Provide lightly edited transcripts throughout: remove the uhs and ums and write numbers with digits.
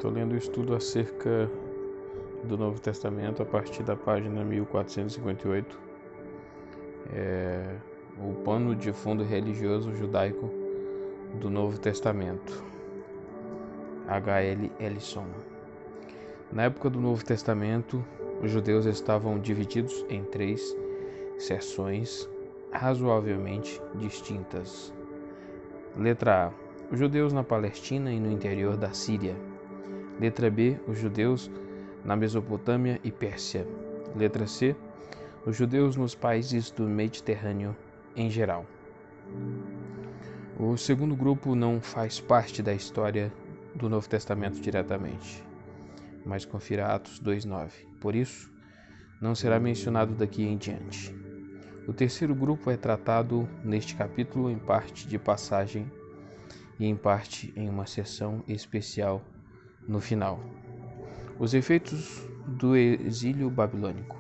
Estou lendo o estudo acerca do Novo Testamento a partir da página 1458. O pano de fundo religioso judaico do Novo Testamento. H.L. Ellison. Na época do Novo Testamento, os judeus estavam divididos em 3 seções razoavelmente distintas. Letra A. Os judeus na Palestina e no interior da Síria. Letra B. Os judeus na Mesopotâmia e Pérsia. Letra C. Os judeus nos países do Mediterrâneo em geral. O segundo grupo não faz parte da história do Novo Testamento diretamente, mas confira Atos 2:9. Por isso, não será mencionado daqui em diante. O terceiro grupo é tratado neste capítulo em parte de passagem e em parte em uma seção especial no final. Os efeitos do exílio babilônico.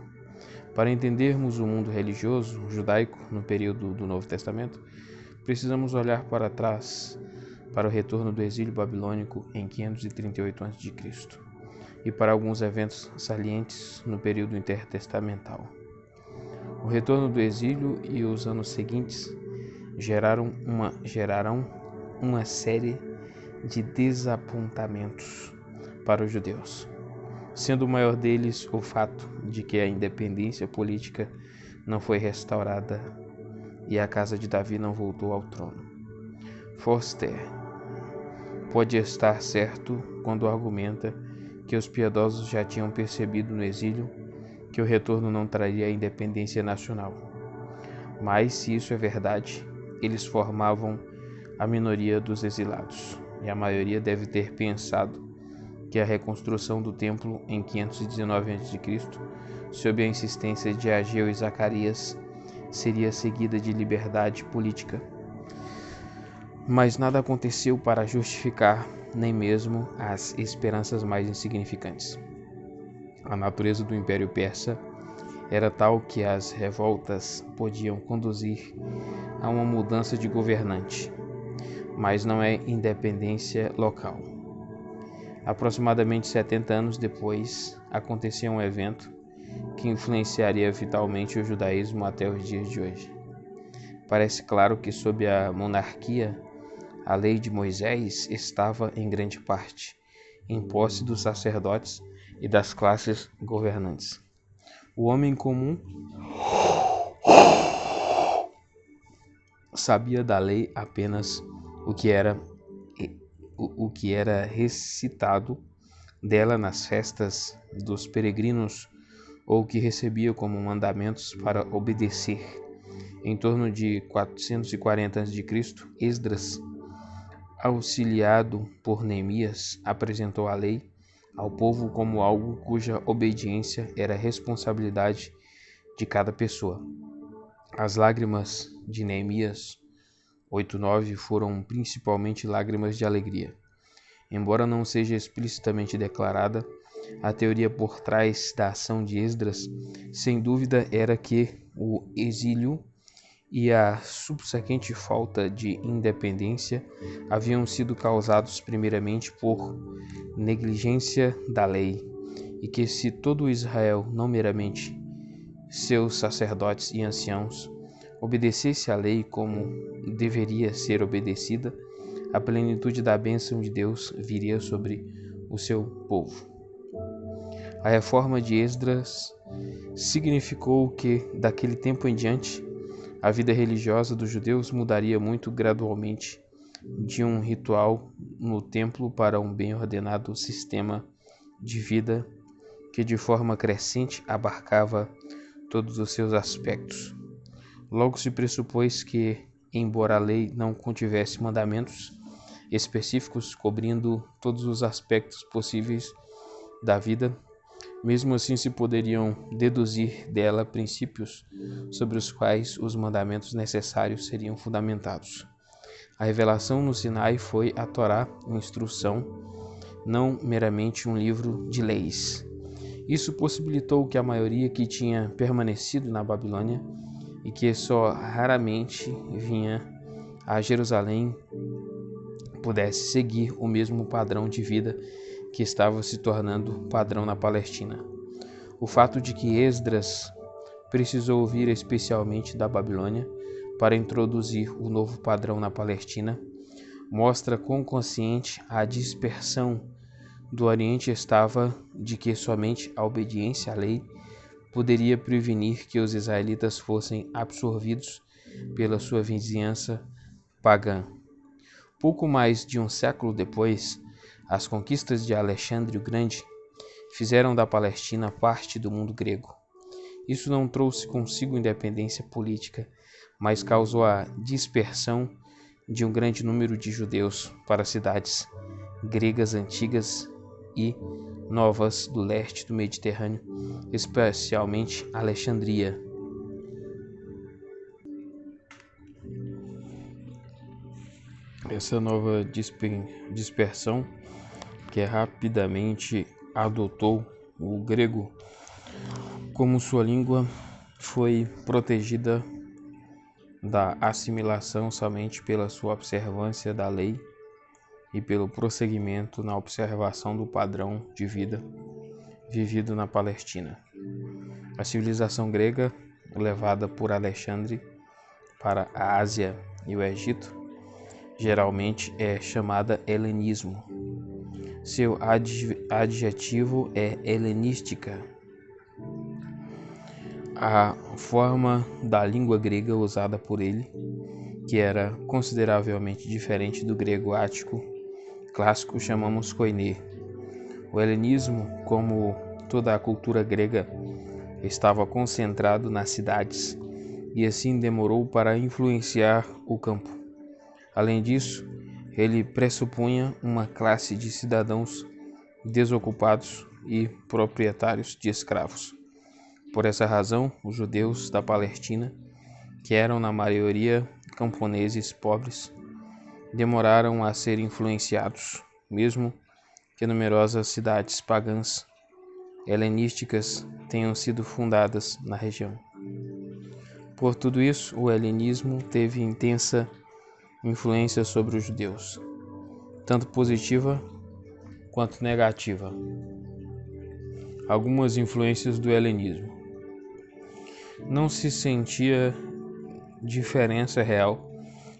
Para entendermos o mundo religioso judaico no período do Novo Testamento, precisamos olhar para trás, para o retorno do exílio babilônico em 538 a.C. e para alguns eventos salientes no período intertestamental. O retorno do exílio e os anos seguintes geraram uma série de desapontamentos para os judeus, sendo o maior deles o fato de que a independência política não foi restaurada e a casa de Davi não voltou ao trono. Forster pode estar certo quando argumenta que os piedosos já tinham percebido no exílio que o retorno não traria a independência nacional. Mas, se isso é verdade, eles formavam a minoria dos exilados, e a maioria deve ter pensado que a reconstrução do templo em 519 a.C., sob a insistência de Ageu e Zacarias, seria seguida de liberdade política. Mas nada aconteceu para justificar nem mesmo as esperanças mais insignificantes. A natureza do Império Persa era tal que as revoltas podiam conduzir a uma mudança de governante, mas não é independência local. Aproximadamente 70 anos depois, acontecia um evento que influenciaria vitalmente o judaísmo até os dias de hoje. Parece claro que sob a monarquia, a lei de Moisés estava em grande parte em posse dos sacerdotes e das classes governantes. O homem comum sabia da lei apenas o que era recitado dela nas festas dos peregrinos ou o que recebia como mandamentos para obedecer. Em torno de 440 a.C., Esdras, auxiliado por Neemias, apresentou a lei ao povo como algo cuja obediência era responsabilidade de cada pessoa. As lágrimas de Neemias 8:9 foram principalmente lágrimas de alegria. Embora não seja explicitamente declarada, a teoria por trás da ação de Esdras, sem dúvida, era que o exílio e a subsequente falta de independência haviam sido causados primeiramente por negligência da lei, e que se todo Israel, não meramente seus sacerdotes e anciãos, obedecesse à lei como deveria ser obedecida, a plenitude da bênção de Deus viria sobre o seu povo. A reforma de Esdras significou que, daquele tempo em diante, a vida religiosa dos judeus mudaria muito gradualmente de um ritual no templo para um bem ordenado sistema de vida que de forma crescente abarcava todos os seus aspectos. Logo se pressupôs que, embora a lei não contivesse mandamentos específicos cobrindo todos os aspectos possíveis da vida, mesmo assim se poderiam deduzir dela princípios sobre os quais os mandamentos necessários seriam fundamentados. A revelação no Sinai foi a Torá, instrução, não meramente um livro de leis. Isso possibilitou que a maioria que tinha permanecido na Babilônia e que só raramente vinha a Jerusalém pudesse seguir o mesmo padrão de vida que estava se tornando padrão na Palestina. O fato de que Esdras precisou vir especialmente da Babilônia para introduzir o novo padrão na Palestina mostra quão consciente a dispersão do Oriente estava de que somente a obediência à lei poderia prevenir que os israelitas fossem absorvidos pela sua vizinhança pagã. Pouco mais de um século depois, as conquistas de Alexandre o Grande fizeram da Palestina parte do mundo grego. Isso não trouxe consigo independência política, mas causou a dispersão de um grande número de judeus para cidades gregas antigas e novas do leste do Mediterrâneo, especialmente Alexandria. Essa nova dispersão, que rapidamente adotou o grego como sua língua, foi protegida da assimilação somente pela sua observância da lei e pelo prosseguimento na observação do padrão de vida vivido na Palestina. A civilização grega, levada por Alexandre para a Ásia e o Egito, geralmente é chamada helenismo. Seu adjetivo é helenística. A forma da língua grega usada por ele, que era consideravelmente diferente do grego ático clássico, chamamos koiné. O helenismo, como toda a cultura grega, estava concentrado nas cidades e assim demorou para influenciar o campo. Além disso, ele pressupunha uma classe de cidadãos desocupados e proprietários de escravos. Por essa razão, os judeus da Palestina, que eram na maioria camponeses pobres, demoraram a ser influenciados, mesmo que numerosas cidades pagãs helenísticas tenham sido fundadas na região. Por tudo isso, o helenismo teve intensa influência sobre os judeus, tanto positiva quanto negativa. Algumas influências do helenismo. Não se sentia diferença real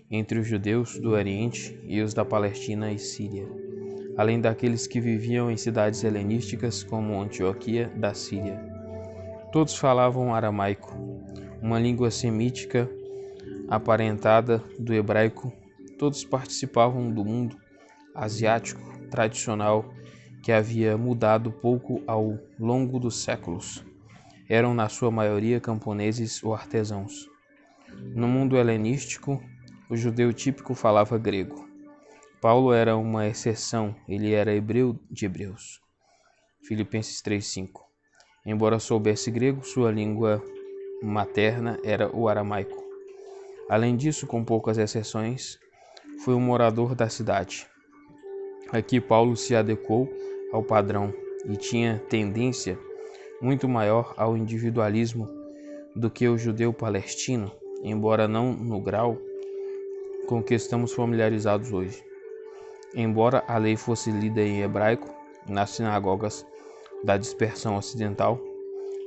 entre os judeus do Oriente e os da Palestina e Síria, além daqueles que viviam em cidades helenísticas como Antioquia da Síria. Todos falavam aramaico, uma língua semítica aparentada do hebraico. Todos participavam do mundo asiático tradicional que havia mudado pouco ao longo dos séculos. Eram na sua maioria camponeses ou artesãos. No mundo helenístico, o judeu típico falava grego. Paulo era uma exceção, ele era hebreu de hebreus. Filipenses 3:5. Embora soubesse grego, sua língua materna era o aramaico. Além disso, com poucas exceções, foi um morador da cidade. Aqui Paulo se adequou ao padrão e tinha tendência muito maior ao individualismo do que o judeu palestino, embora não no grau com que estamos familiarizados hoje. Embora a lei fosse lida em hebraico nas sinagogas da dispersão ocidental,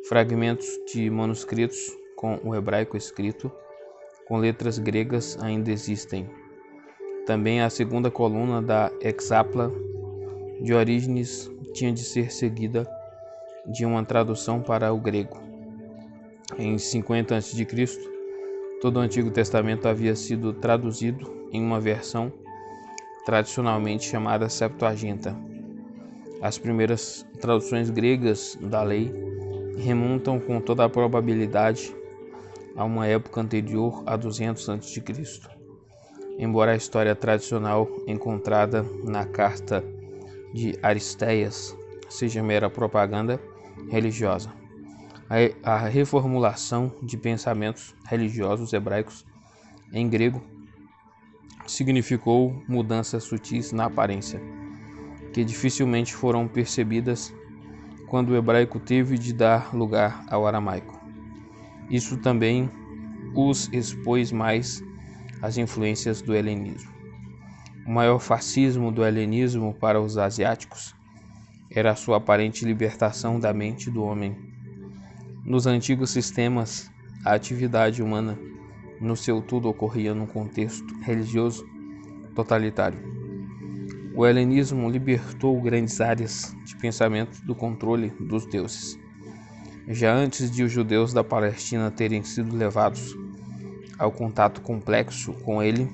fragmentos de manuscritos com o hebraico escrito com letras gregas ainda existem. Também a segunda coluna da Hexapla de Orígenes tinha de ser seguida de uma tradução para o grego. Em 50 a.C., todo o Antigo Testamento havia sido traduzido em uma versão tradicionalmente chamada Septuaginta. As primeiras traduções gregas da lei remontam com toda a probabilidade a uma época anterior a 200 a.C. Embora a história tradicional encontrada na carta de Aristéias seja mera propaganda religiosa, a reformulação de pensamentos religiosos hebraicos em grego significou mudanças sutis na aparência, que dificilmente foram percebidas quando o hebraico teve de dar lugar ao aramaico. Isso também os expôs mais às influências do helenismo. O maior fascismo do helenismo para os asiáticos era a sua aparente libertação da mente do homem. Nos antigos sistemas, a atividade humana no seu tudo ocorria num contexto religioso totalitário. O helenismo libertou grandes áreas de pensamento do controle dos deuses. Já antes de os judeus da Palestina terem sido levados ao contato complexo com ele,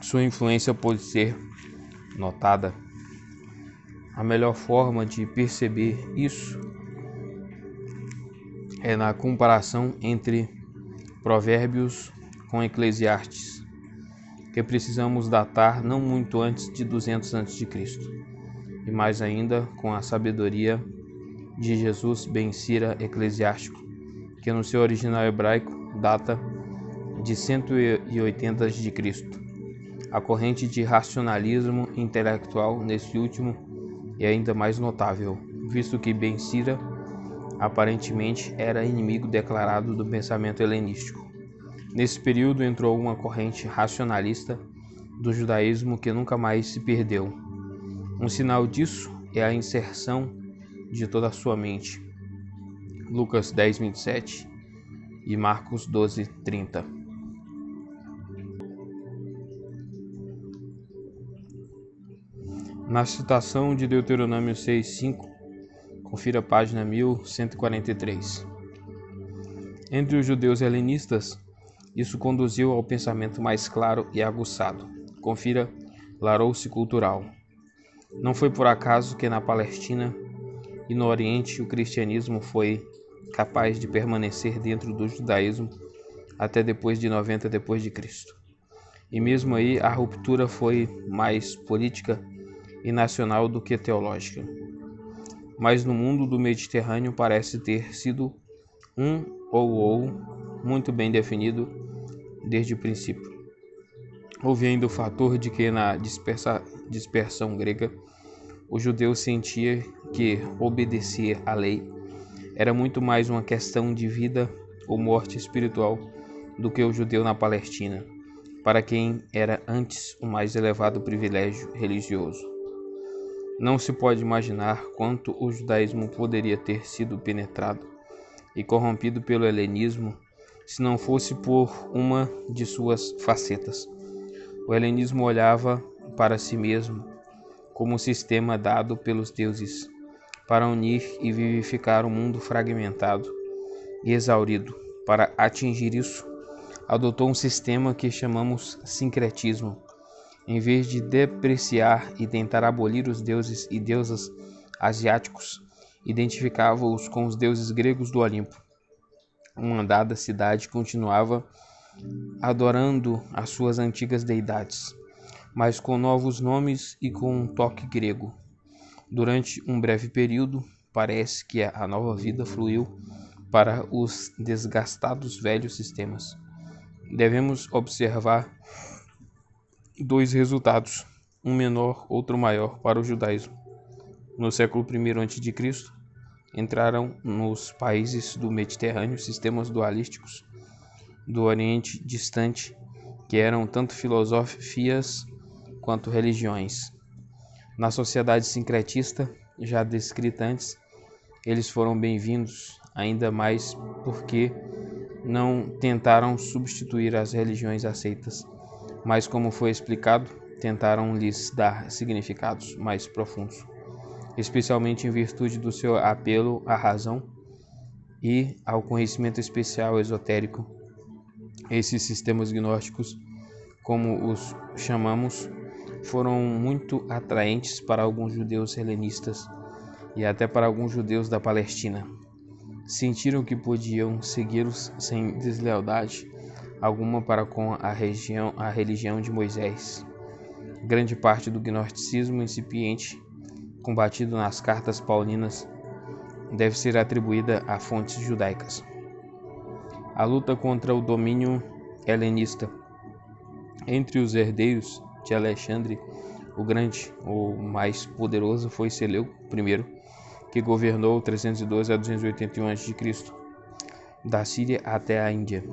sua influência pode ser notada. A melhor forma de perceber isso é na comparação entre Provérbios com Eclesiastes, que precisamos datar não muito antes de 200 a.C., e mais ainda com a sabedoria de Jesus Ben Sira Eclesiástico, que no seu original hebraico data de 180 a.C. A corrente de racionalismo intelectual nesse último é ainda mais notável, visto que Ben Sira aparentemente era inimigo declarado do pensamento helenístico. Nesse período entrou uma corrente racionalista do judaísmo que nunca mais se perdeu. Um sinal disso é a inserção de toda a sua mente. Lucas 10:27 e Marcos 12:30. Na citação de Deuteronômio 6:5, confira a página 1143. Entre os judeus helenistas, isso conduziu ao pensamento mais claro e aguçado. Confira Larousse Cultural. Não foi por acaso que na Palestina e no Oriente o cristianismo foi capaz de permanecer dentro do judaísmo até depois de 90 d.C. E mesmo aí a ruptura foi mais política e nacional do que teológica. Mas no mundo do Mediterrâneo parece ter sido um ou muito bem definido desde o princípio. Houve ainda o fator de que na dispersão grega o judeu sentia que obedecer à lei era muito mais uma questão de vida ou morte espiritual do que o judeu na Palestina, para quem era antes o mais elevado privilégio religioso. Não se pode imaginar quanto o judaísmo poderia ter sido penetrado e corrompido pelo helenismo se não fosse por uma de suas facetas. O helenismo olhava para si mesmo como um sistema dado pelos deuses para unir e vivificar o mundo fragmentado e exaurido. Para atingir isso, adotou um sistema que chamamos sincretismo. Em vez de depreciar e tentar abolir os deuses e deusas asiáticos, identificava-os com os deuses gregos do Olimpo. Uma dada cidade continuava adorando as suas antigas deidades, mas com novos nomes e com um toque grego. Durante um breve período, parece que a nova vida fluiu para os desgastados velhos sistemas. Devemos observar dois resultados, um menor, outro maior, para o judaísmo. No século I a.C., entraram nos países do Mediterrâneo sistemas dualísticos do Oriente distante, que eram tanto filosofias quanto religiões. Na sociedade sincretista, já descrita antes, eles foram bem-vindos, ainda mais porque não tentaram substituir as religiões aceitas, mas, como foi explicado, tentaram lhes dar significados mais profundos, especialmente em virtude do seu apelo à razão e ao conhecimento especial esotérico. Esses sistemas gnósticos, como os chamamos, foram muito atraentes para alguns judeus helenistas e até para alguns judeus da Palestina. Sentiram que podiam segui-los sem deslealdade alguma para com a religião de Moisés. Grande parte do gnosticismo incipiente, combatido nas cartas paulinas, deve ser atribuída a fontes judaicas. A luta contra o domínio helenista. Entre os herdeiros de Alexandre o Grande, o mais poderoso foi Seleuco I, que governou 312 a 281 a.C., da Síria até a Índia.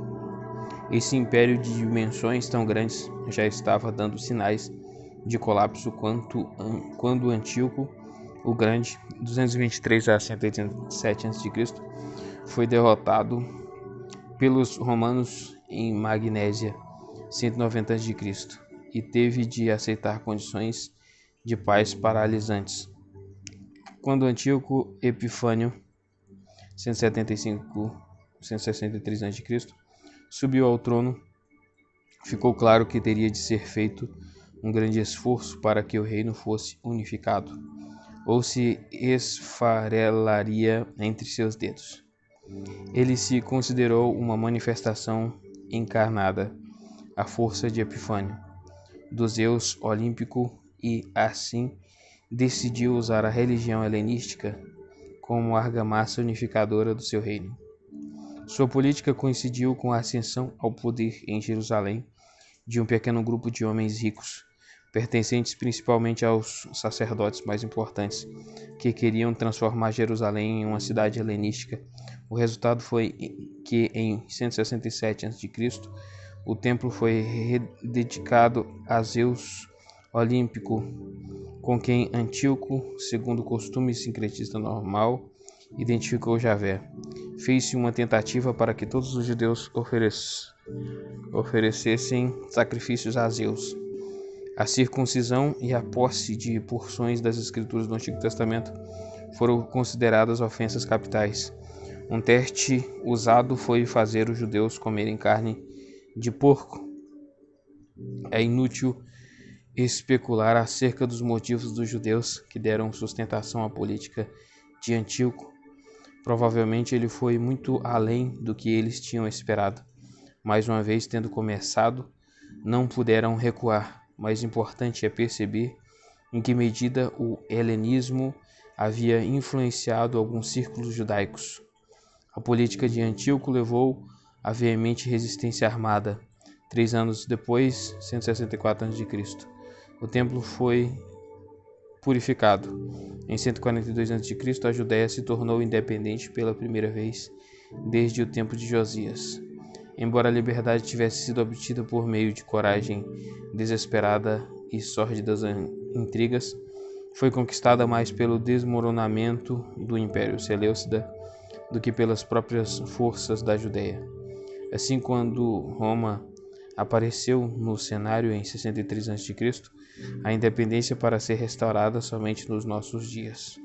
Esse império de dimensões tão grandes já estava dando sinais de colapso quando Antíoco o Grande, 223 a 187 a.C., foi derrotado pelos romanos em Magnésia, 190 a.C., e teve de aceitar condições de paz paralisantes. Quando Antíoco Epifânio, 163 a.C., subiu ao trono, ficou claro que teria de ser feito um grande esforço para que o reino fosse unificado, ou se esfarelaria entre seus dedos. Ele se considerou uma manifestação encarnada, a força de Epifânio, do Zeus olímpico, e assim decidiu usar a religião helenística como argamassa unificadora do seu reino. Sua política coincidiu com a ascensão ao poder em Jerusalém de um pequeno grupo de homens ricos, pertencentes principalmente aos sacerdotes mais importantes, que queriam transformar Jerusalém em uma cidade helenística. O resultado foi que, em 167 a.C., o templo foi rededicado a Zeus olímpico, com quem Antíoco, segundo o costume sincretista normal, identificou Javé. Fez-se uma tentativa para que todos os judeus oferecessem sacrifícios a Zeus. A circuncisão e a posse de porções das escrituras do Antigo Testamento foram consideradas ofensas capitais. Um teste usado foi fazer os judeus comerem carne de porco. É inútil especular acerca dos motivos dos judeus que deram sustentação à política de Antíoco. Provavelmente ele foi muito além do que eles tinham esperado. Mais uma vez, tendo começado, não puderam recuar. Mais importante é perceber em que medida o helenismo havia influenciado alguns círculos judaicos. A política de Antíoco levou a veemente resistência armada. 3 anos depois, 164 a.C., o templo foi purificado. Em 142 a.C., a Judéia se tornou independente pela primeira vez desde o tempo de Josias. Embora a liberdade tivesse sido obtida por meio de coragem desesperada e sórdidas intrigas, foi conquistada mais pelo desmoronamento do Império Seleucida do que pelas próprias forças da Judéia. Assim, quando Roma apareceu no cenário em 63 a.C., a independência para ser restaurada somente nos nossos dias.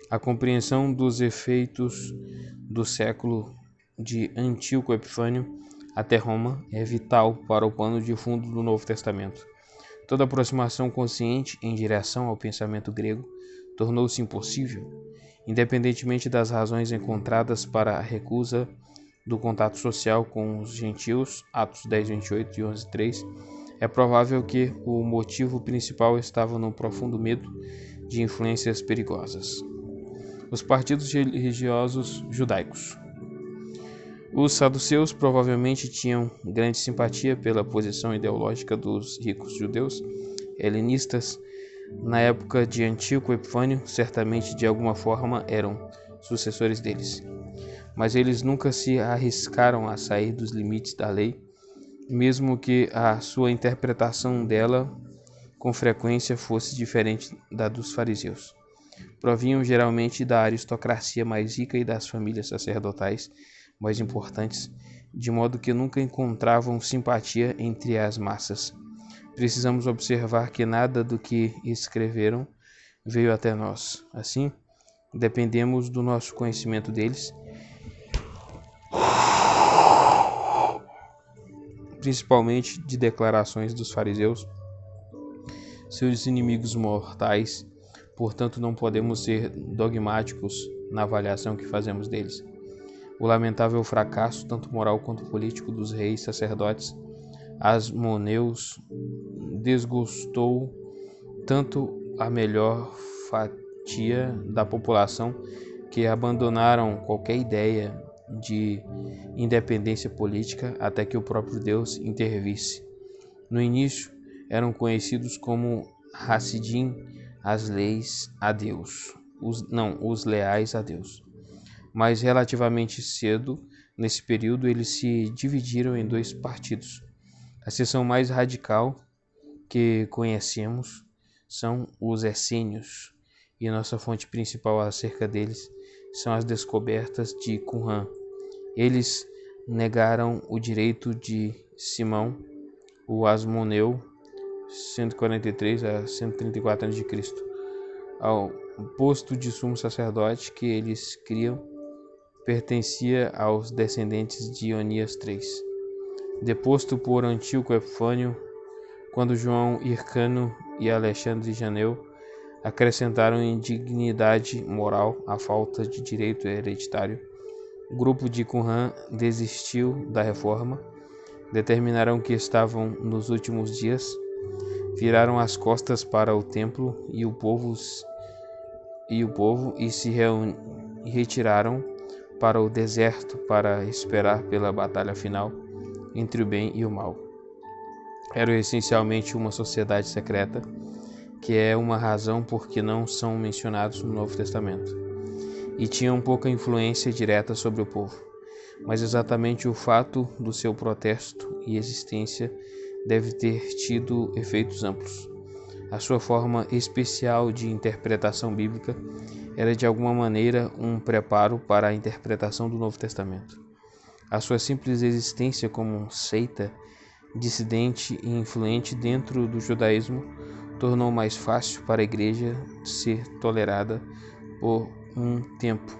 A compreensão dos efeitos do século de Antíoco Epifânio até Roma é vital para o pano de fundo do Novo Testamento. Toda aproximação consciente em direção ao pensamento grego tornou-se impossível, independentemente das razões encontradas para a recusa do contato social com os gentios, Atos 10:28 e 11:3, é provável que o motivo principal estava no profundo medo de influências perigosas. Os partidos religiosos judaicos. Os saduceus provavelmente tinham grande simpatia pela posição ideológica dos ricos judeus helenistas. Na época de Antíoco Epifânio, certamente de alguma forma eram sucessores deles. Mas eles nunca se arriscaram a sair dos limites da lei, mesmo que a sua interpretação dela com frequência fosse diferente da dos fariseus. Provinham geralmente da aristocracia mais rica e das famílias sacerdotais mais importantes, de modo que nunca encontravam simpatia entre as massas. Precisamos observar que nada do que escreveram veio até nós. Assim, dependemos do nosso conhecimento deles, principalmente de declarações dos fariseus, seus inimigos mortais. Portanto, não podemos ser dogmáticos na avaliação que fazemos deles. O lamentável fracasso, tanto moral quanto político, dos reis sacerdotes asmoneus desgostou tanto a melhor fatia da população que abandonaram qualquer ideia de independência política até que o próprio Deus intervisse. No início, eram conhecidos como Hassidim, as leis a Deus, os leais a Deus. Mas relativamente cedo, nesse período, eles se dividiram em 2 partidos. A seção mais radical que conhecemos são os essênios, e nossa fonte principal acerca deles são as descobertas de Qumran. Eles negaram o direito de Simão, o Asmoneu, 143 a 134 a.C., ao posto de sumo sacerdote que eles criam pertencia aos descendentes de Onias III. Deposto por Antíoco Epifânio, quando João Hircano e Alexandre Janeu acrescentaram indignidade moral à falta de direito hereditário, o grupo de Qumran desistiu da reforma, determinaram que estavam nos últimos dias, viraram as costas para o templo e o povo e se retiraram para o deserto para esperar pela batalha final entre o bem e o mal. Era essencialmente uma sociedade secreta, que é uma razão por que não são mencionados no Novo Testamento, e tinham pouca influência direta sobre o povo. Mas exatamente o fato do seu protesto e existência deve ter tido efeitos amplos. A sua forma especial de interpretação bíblica era de alguma maneira um preparo para a interpretação do Novo Testamento. A sua simples existência como seita dissidente e influente dentro do judaísmo tornou mais fácil para a igreja ser tolerada por um tempo.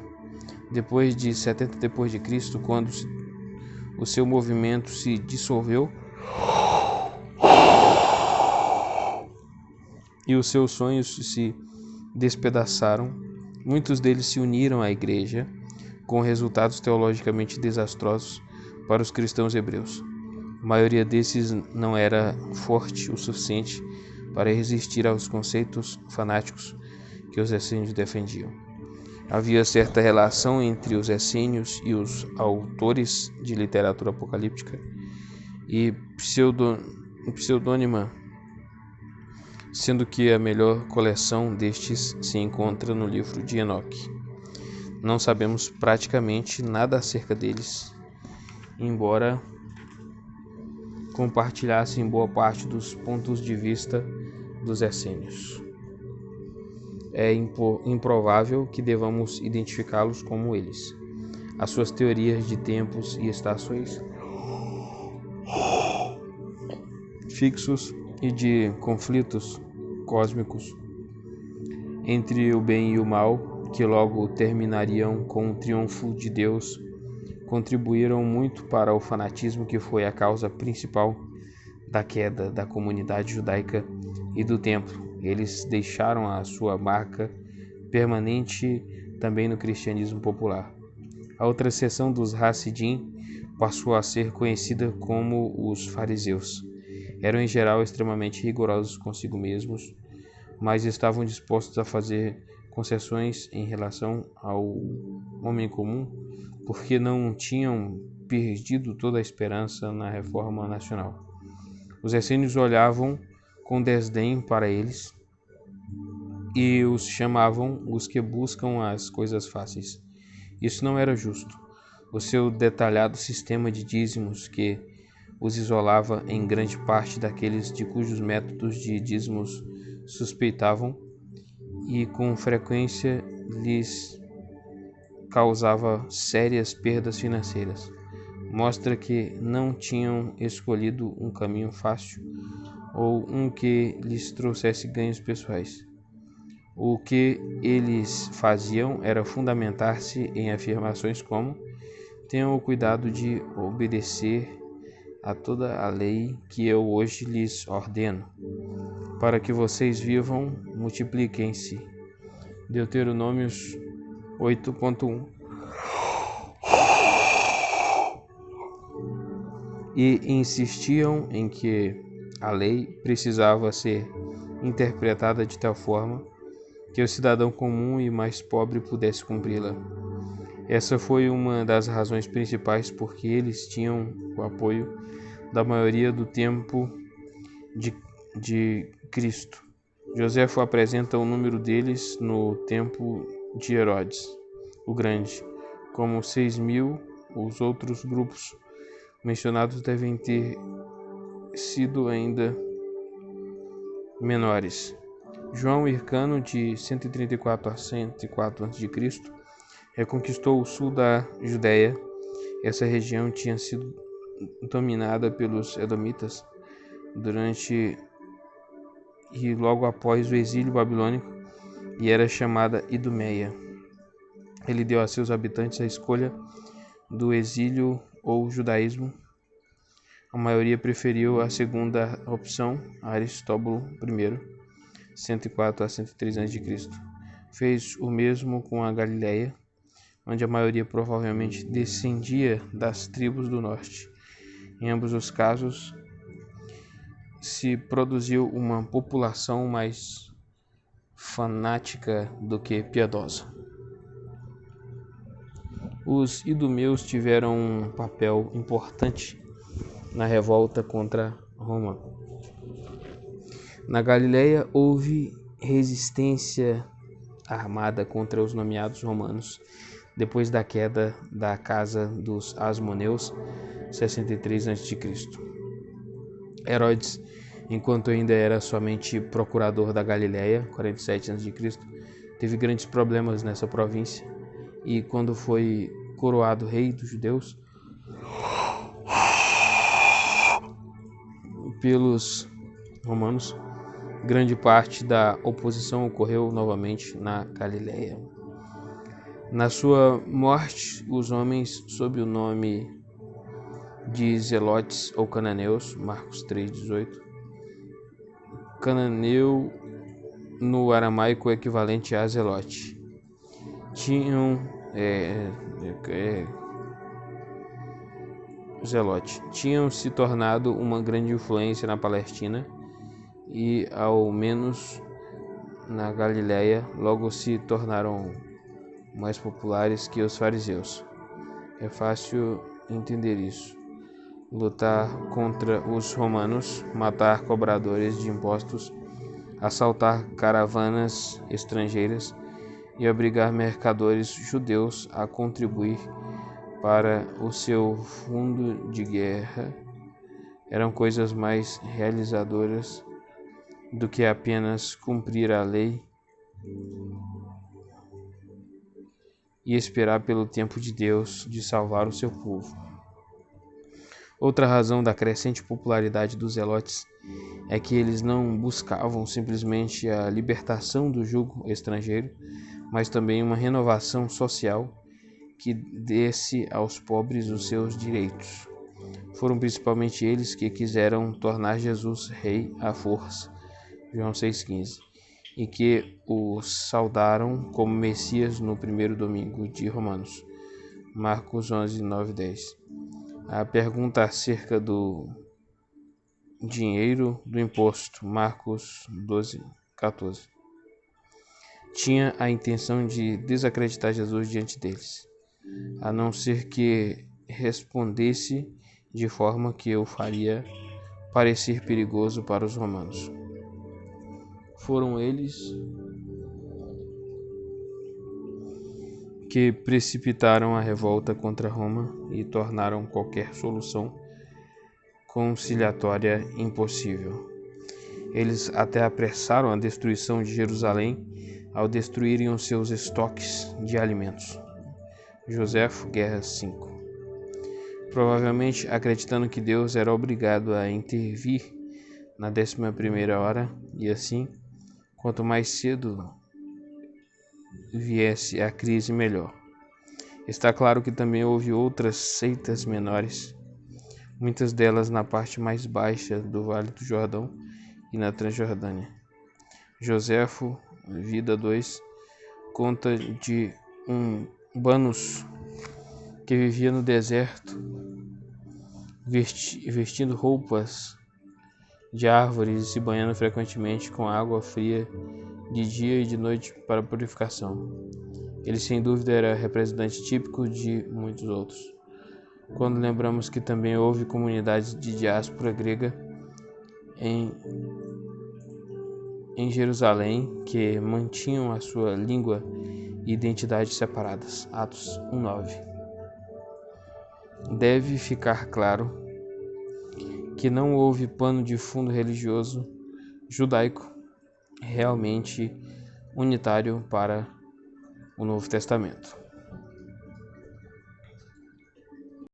Depois de 70 d.C., quando o seu movimento se dissolveu e os seus sonhos se despedaçaram, muitos deles se uniram à igreja, com resultados teologicamente desastrosos para os cristãos hebreus. A maioria desses não era forte o suficiente para resistir aos conceitos fanáticos que os essênios defendiam. Havia certa relação entre os essênios e os autores de literatura apocalíptica e pseudônima, sendo que a melhor coleção destes se encontra no livro de Enoque. Não sabemos praticamente nada acerca deles, embora compartilhassem boa parte dos pontos de vista dos essênios. É improvável que devamos identificá-los como eles. As suas teorias de tempos e estações fixos e de conflitos cósmicos entre o bem e o mal, que logo terminariam com o triunfo de Deus, contribuíram muito para o fanatismo que foi a causa principal da queda da comunidade judaica e do templo. Eles deixaram a sua marca permanente também no cristianismo popular. A outra seção dos Hassidim passou a ser conhecida como os fariseus. Eram em geral extremamente rigorosos consigo mesmos, mas estavam dispostos a fazer concessões em relação ao homem comum, porque não tinham perdido toda a esperança na reforma nacional. Os essênios olhavam com desdém para eles e os chamavam os que buscam as coisas fáceis. Isso não era justo. O seu detalhado sistema de dízimos, que os isolava em grande parte daqueles de cujos métodos de dízimos suspeitavam e com frequência lhes causava sérias perdas financeiras, mostra que não tinham escolhido um caminho fácil ou um que lhes trouxesse ganhos pessoais. O que eles faziam era fundamentar-se em afirmações como: tenham o cuidado de obedecer a toda a lei que eu hoje lhes ordeno, para que vocês vivam, multipliquem-se. Deuteronômios 8.1. E insistiam em que a lei precisava ser interpretada de tal forma que o cidadão comum e mais pobre pudesse cumpri-la. Essa foi uma das razões principais porque eles tinham o apoio da maioria do tempo de Cristo. Joséfo apresenta o número deles no tempo de Herodes, o Grande, como 6.000. Os outros grupos mencionados devem ter sido ainda menores. João Hircano, de 134 a 104 a.C., reconquistou o sul da Judéia. Essa região tinha sido dominada pelos edomitas durante e logo após o exílio babilônico e era chamada Idumeia. Ele deu a seus habitantes a escolha do exílio ou judaísmo. A maioria preferiu a segunda opção. Aristóbulo I, 104 a 103 a.C., fez o mesmo com a Galileia, onde a maioria provavelmente descendia das tribos do norte. Em ambos os casos, se produziu uma população mais fanática do que piedosa. Os idumeus tiveram um papel importante na revolta contra Roma. Na Galileia houve resistência armada contra os nomeados romanos depois da queda da casa dos Asmoneus, 63 a.C. Herodes, enquanto ainda era somente procurador da Galileia, 47 a.C., teve grandes problemas nessa província e, quando foi coroado rei dos judeus pelos romanos, grande parte da oposição ocorreu novamente na Galileia. Na sua morte, os homens sob o nome de zelotes ou cananeus, Marcos 3,18, cananeu no aramaico equivalente a zelote, tinham se tornado uma grande influência na Palestina e, ao menos na Galileia, logo se tornaram mais populares que os fariseus. É fácil entender isso. Lutar contra os romanos, matar cobradores de impostos, assaltar caravanas estrangeiras e obrigar mercadores judeus a contribuir para o seu fundo de guerra eram coisas mais realizadoras do que apenas cumprir a lei e esperar pelo tempo de Deus de salvar o seu povo. Outra razão da crescente popularidade dos zelotes é que eles não buscavam simplesmente a libertação do jugo estrangeiro, mas também uma renovação social que desse aos pobres os seus direitos. Foram principalmente eles que quiseram tornar Jesus rei à força, João 6,15, e que o saudaram como Messias no primeiro domingo de Romanos, Marcos 11, 9 e 10. A pergunta acerca do dinheiro do imposto, Marcos 12, 14, tinha a intenção de desacreditar Jesus diante deles, a não ser que respondesse de forma que o faria parecer perigoso para os romanos. Foram eles que precipitaram a revolta contra Roma e tornaram qualquer solução conciliatória impossível. Eles até apressaram a destruição de Jerusalém ao destruírem os seus estoques de alimentos. Joséfo, Guerra 5. Provavelmente acreditando que Deus era obrigado a intervir na 11ª hora, e assim, quanto mais cedo viesse a crise, melhor. Está claro que também houve outras seitas menores, muitas delas na parte mais baixa do Vale do Jordão e na Transjordânia. Joséfo, Vida 2, conta de um Banus que vivia no deserto, vestindo roupas de árvores e se banhando frequentemente com água fria de dia e de noite para purificação. Ele sem dúvida era representante típico de muitos outros. Quando lembramos que também houve comunidades de diáspora grega em Jerusalém que mantinham a sua língua e identidade separadas. Atos 1:9. Deve ficar claro que não houve pano de fundo religioso judaico realmente unitário para o Novo Testamento.